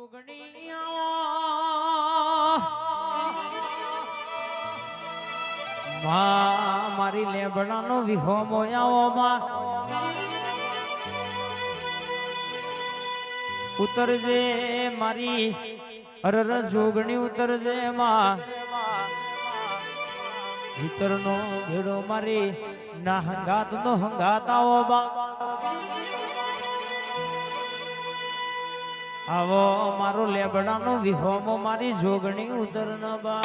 જોગણી મારી લેબડાનો વિહો મોયાઓ માં ઉતરજે મારી અરર જોગણી ઉતરજે માં ભીતરનો ભેડો મારી ના હંગાત નો હંગાત આવો બા આવો મારો લેબડાનો વિહોમો મારી જોગણી ઉતર ન બા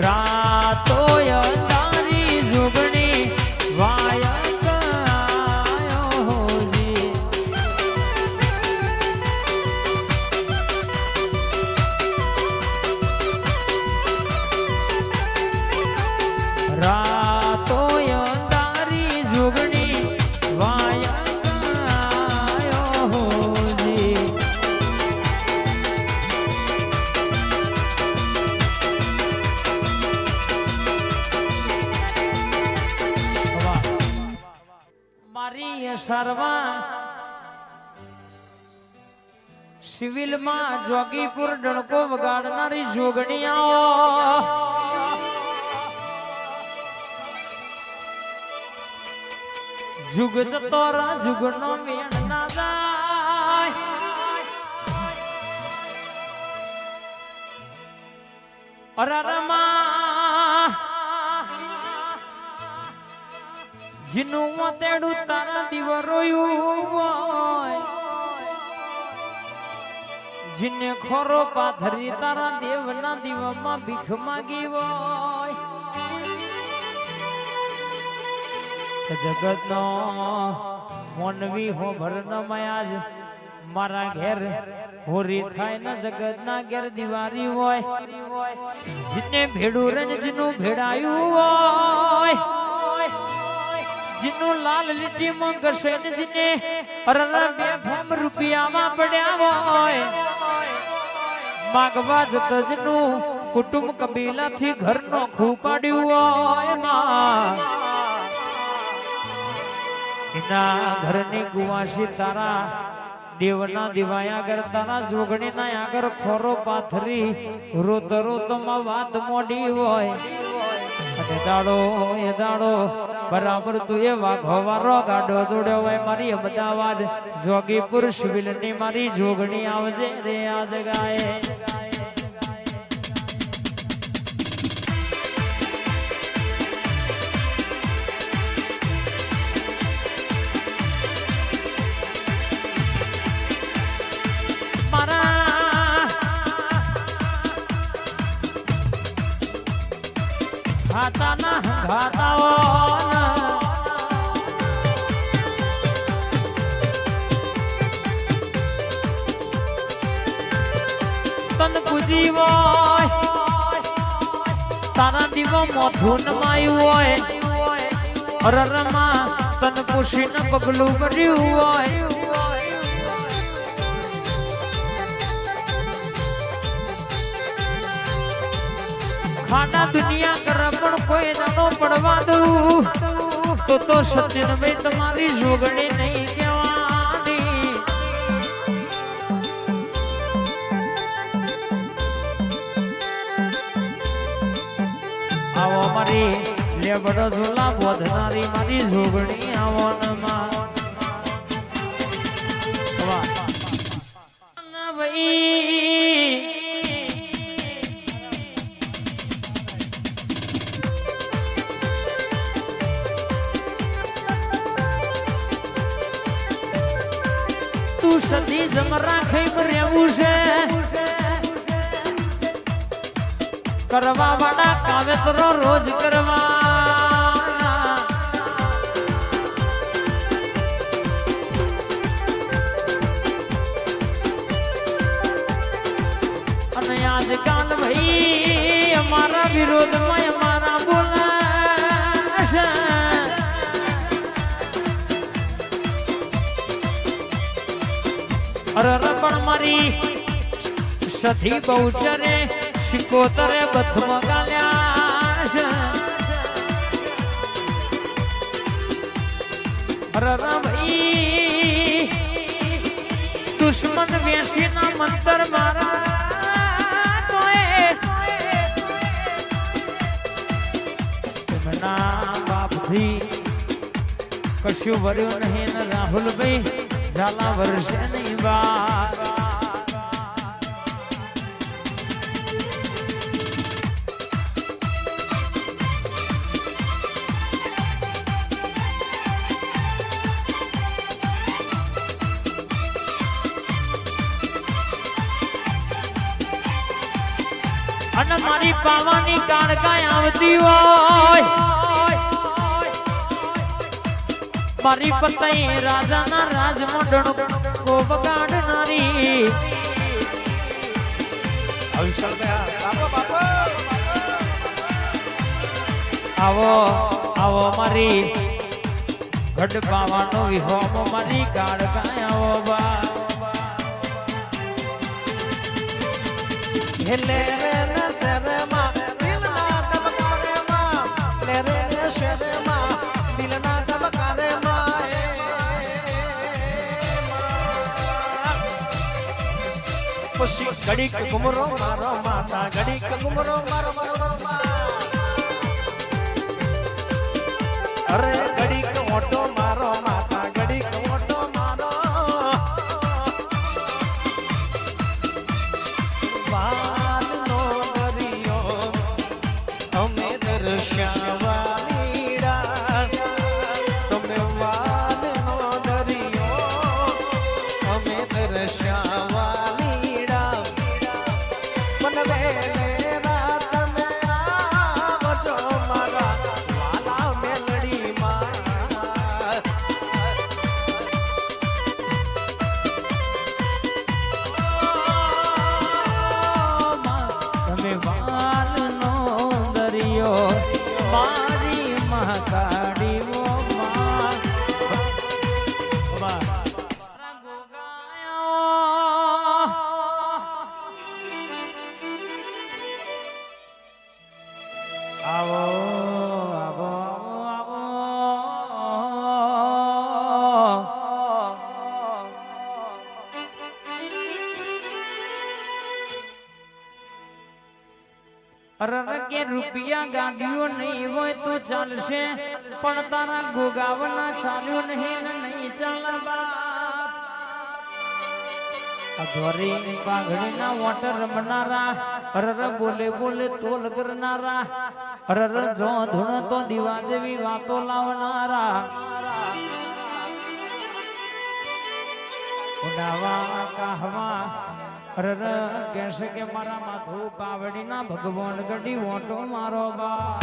રાતો તારી જોગણી વાયક આયો હોજી રાતો તારી જોગણી વાયક આયો હોજી મારી સરવા સિવિલ માં જોગીપુર ડણકો વગાડનારી જોગણીઓ જુગ જતો જુગનો મેળ ના જાય અરરમાં જીનું તેડું તારા દીવ રોયું હોય જીને ખોરો પાથરી તારા દેવના દીવામાં ભીખ માગી હોય જગતનો મોનવી હો ભરન મયાજ મારા ઘેર હોરી થાય ને જગતના ઘેર દિવારી હોય જીને ભેડું રંજનું ભેડાયું હોય જીનું લાલ લીટી માં ઘસે જીને અરર બે ફોમ રૂપિયામાં પડ્યા હોય માગવા જતો જીનું કુટુંબ કબીલાથી ઘરનો ખૂપાડ્યું હોય માં એના ઘરની ગુવાસી તારા દેવના દિવાયા આગળ તારા જોગણીના આગળ ખોરો પાથરી રોત રોતમાં વાત મોડી હોય અને દાડો બરાબર તું એ વાઘો વારો ગાડો જોડ્યો હોય મારી અમદાવાદ જોગીપુર સિવિલ ની મારી જોગણી આવજે રે આજ ગાય ખાતાના હંગાતાઓ તન પૂજી હોય તારા દીવો મોઢું નમાયું હોય અરરમાં તન પૂછીને પગલું ભર્યું હોય ખાના દુનિયા કર પણ કોઈ નાનો પડવા દઉં તો સચિન ભાઈ તમારી જોગણી નહીં કહેવાની આવો મારી લેબડો ઝોલા બોધનારી મારી જોગણી આવો માં સદી જમરા ખાઈ રહેવું છે કરવા વાળા કાવેતરો રોજ કરવા અને આજકાલ ભાઈ અમારા વિરોધમાં અમારા બોલાશે અરે પણ મારી સધી બહુચરે સિકોતરે બથમ ગાલ્યા છે ભાઈ દુશ્મન વેસી ના મંતર મારા તેમના બાપથી કશું વર્યું નહીં ને રાહુલભાઈ ઝાલા વર્ષે નહીં બા અને મારી પાવાની કાળકાય આવતી હોય મારી પતઈ રાજાના રાજમંડળ કો બગાડનારી આવો આવો મારી ગઢ પાવાનો વિહોમ મારી કાળકાય આવો બા લે રે શરમાં દિલના ધબકારેમાં લે રે શરમાં દિલના ધબકારેમાં પછી ઘડીક ઘુમરો મારો માતા ઘડીક ઘુમરો મારો અરે ઘડીક ઓટો મારો માતા ઘડીક ઓટો મારો વાલનો દરિયો અમે દર્શાવાલીડા તમે વાલનો દરિયો અમે દર્શાવાલીડા મન વેલેરા તમે આવજો મારા વાલા મેલડીમાં તમે વાલનો દરિયો મારી મહાકાળીઓ આવો આવો આવો અરે કે રૂપિયા ગાડીઓ નહીં હોય તો ચાલશે પણ તારા ગોગાવના ચાલ્યું નહીં ને નહીં ચાલે બાપ અધોરી પાઘડીના વોટર રમનારા અરર બોલે બોલે તોલ કરનારા અરર જો ધૂણ તો દીવા જેવી વાતો લાવનારા ઉડાવા કહવા અરર કહેશે કે મારા માથું પાવડીના ભગવાન ગઢી ઓટો મારો બા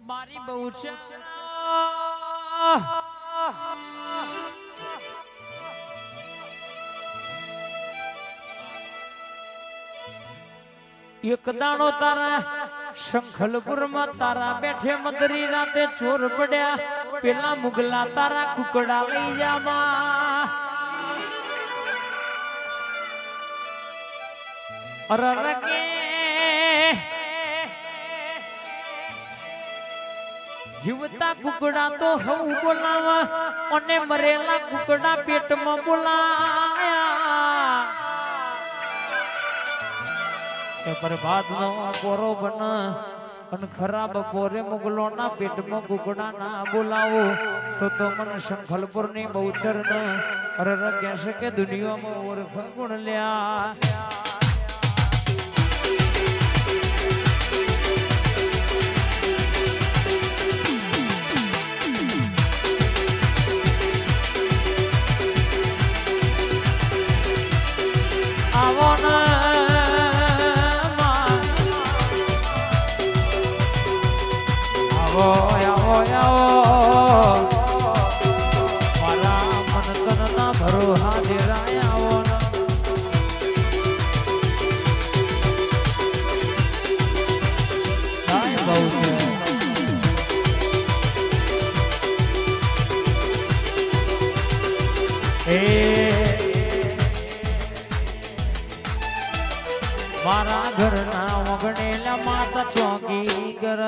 મારી બહુ છે એક દાડો તારા શંખલપુરમાં તારા બેઠે મદરી રાતે ચોર પડ્યા પેલા મુગલા તારા કુકડા લઈ જામાં અરરકે જીવતા કુકડા તો હવ બોલાવા અને મરેલા કુકડા પેટમાં બોલાયા એ પ્રભાતનો પોરો બન અને ખરાબ પોરે મુગલોના પેટમાં કુકડા ના બોલાવો તો મન શંખલપુરની બહુચર ન અરર કહેશે કે દુનિયામાં ઓળખ ગુણ લ્યા આવો મારા મન તન ના ભરો હાજરાય આવો બહુ છે મારા ઘરના વગણેલા માતા ચોકી કર